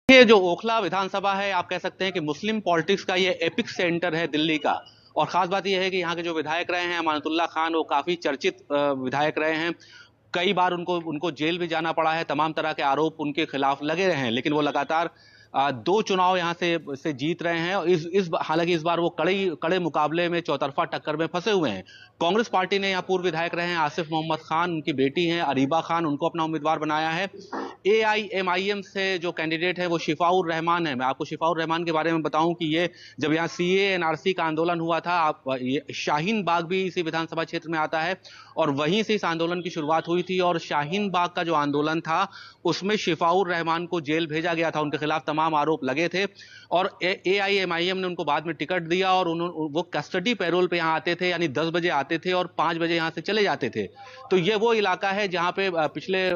ये जो ओखला विधानसभा है, आप कह सकते हैं कि मुस्लिम पॉलिटिक्स का ये एपिक सेंटर है दिल्ली का। और खास बात यह है कि यहाँ के जो विधायक रहे हैं अमानतुल्लाह खान, वो काफी चर्चित विधायक रहे हैं। कई बार उनको उनको जेल भी जाना पड़ा है, तमाम तरह के आरोप उनके खिलाफ लगे रहे हैं, लेकिन वो लगातार दो चुनाव यहाँ से जीत रहे हैं। और हालांकि इस बार वो कड़े मुकाबले में चौतरफा टक्कर में फंसे हुए हैं। कांग्रेस पार्टी ने यहाँ पूर्व विधायक रहे हैं आसिफ मोहम्मद खान, उनकी बेटी हैं अरीबा खान, उनको अपना उम्मीदवार बनाया है। एआईएमआईएम से जो कैंडिडेट है वो शिफाउर रहमान है। मैं आपको शिफाउर रहमान के बारे में बताऊं कि ये जब यहाँ सीए एनआरसी का आंदोलन हुआ था, ये शाहीन बाग भी इसी विधानसभा क्षेत्र में आता है, और वहीं से इस आंदोलन की शुरुआत हुई थी। और शाहीन बाग का जो आंदोलन था उसमें शिफाउर रहमान को जेल भेजा गया था, उनके खिलाफ तमाम आरोप लगे थे। और एआईएमआईएम ने उनको बाद में टिकट दिया और वो कस्टडी पैरोल पे यहाँ आते थे, यानी 10 बजे आते थे और 5 बजे यहाँ से चले जाते थे। तो ये वो इलाका है जहाँ पे पिछले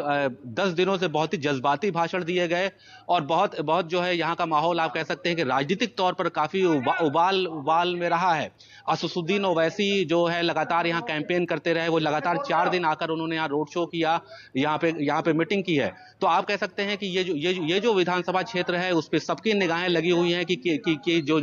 10 दिनों से बहुत ही जज्बाती भाषण दिए गए, और बहुत बहुत जो है यहाँ का माहौल आप कह सकते हैं कि राजनीतिक तौर पर काफी उबाल में रहा है। असदुद्दीन ओवैसी जो है लगातार यहाँ कैंपेन करते रहे, वो लगातार 4 दिन आकर उन्होंने यहाँ रोड शो किया, यहाँ पे मीटिंग की है। तो आप कह सकते हैं कि ये जो विधानसभा क्षेत्र है उस पर सबकी निगाहें लगी हुई हैं कि जो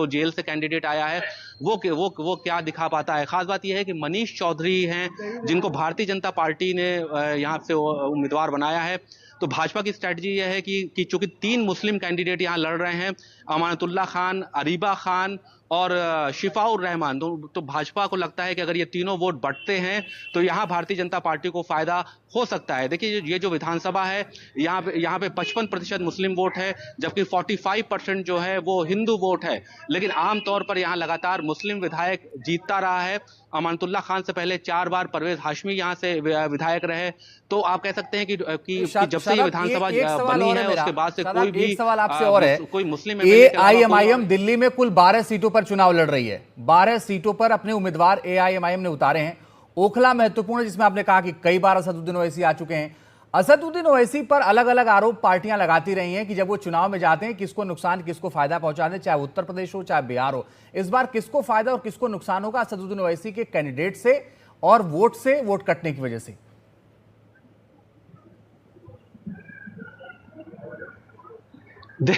जेल से कैंडिडेट आया है वो क्या दिखा पाता है। खास बात यह है कि मनीष चौधरी हैं, जिनको भारतीय जनता पार्टी ने यहाँ से उम्मीदवार बनाया है। तो भाजपा की स्ट्रेटजी यह है कि चूंकि 3 मुस्लिम कैंडिडेट यहाँ लड़ रहे हैं, अमानतुल्लाह खान, अरीबा खान और शिफाउर रहमान, तो भाजपा को लगता है कि अगर ये तीनों वोट बढ़ते हैं तो यहाँ भारतीय जनता पार्टी को फायदा हो सकता है। देखिए, ये जो विधानसभा है, यहाँ पे 55% मुस्लिम वोट है, जबकि 45% जो है वो हिंदू वोट है। लेकिन आमतौर पर यहाँ लगातार मुस्लिम विधायक जीतता रहा है। अमानतुल्लाह खान से पहले 4 बार परवेज हाशमी यहाँ से विधायक रहे। तो आप कह सकते हैं कि जब से ये विधानसभा बनी है उसके बाद से कोई भी सवाल आपसे और है, कोई मुस्लिम एआईएमआईएम दिल्ली में कुल 12 सीटों पर चुनाव लड़ रही है। 12 सीटों पर अपने उम्मीदवार एआईएमआईएम ने उतारे हैं। ओखला महत्वपूर्ण है, जिसमें आपने कहा कि कई बार असदुद्दीन ओवैसी आ चुके हैं। असदुद्दीन ओवैसी पर अलग अलग आरोप पार्टियां लगाती रही हैं कि जब वो चुनाव में जाते हैं किसको नुकसान किसको फायदा पहुंचाने, चाहे उत्तर प्रदेश हो चाहे बिहार हो। इस बार किसको फायदा और किसको नुकसान होगा असदुद्दीन ओवैसी के कैंडिडेट से और वोट कटने की वजह से?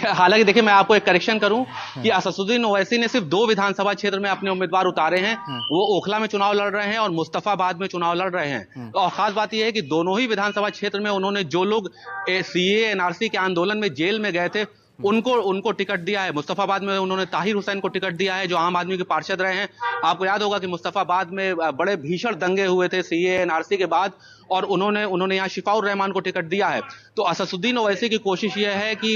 हालांकि देखिए, मैं आपको एक करेक्शन करूं कि असदुद्दीन ओवैसी ने सिर्फ 2 विधानसभा क्षेत्र में अपने उम्मीदवार उतारे हैं। वो ओखला में चुनाव लड़ रहे हैं और मुस्तफाबाद में चुनाव लड़ रहे हैं। और खास बात यह है कि दोनों ही विधानसभा क्षेत्र में उन्होंने जो लोग सीए एनआरसी के आंदोलन में जेल में गए थे उनको टिकट दिया है। मुस्तफाबाद में उन्होंने ताहिर हुसैन को टिकट दिया है, जो आम आदमी के पार्षद रहे हैं। आपको याद होगा कि मुस्तफाबाद में बड़े भीषण दंगे हुए थे सीए एनआरसी के बाद, और उन्होंने यहाँ शिफाउर रहमान को टिकट दिया है। तो असदुद्दीन ओवैसी की कोशिश यह है कि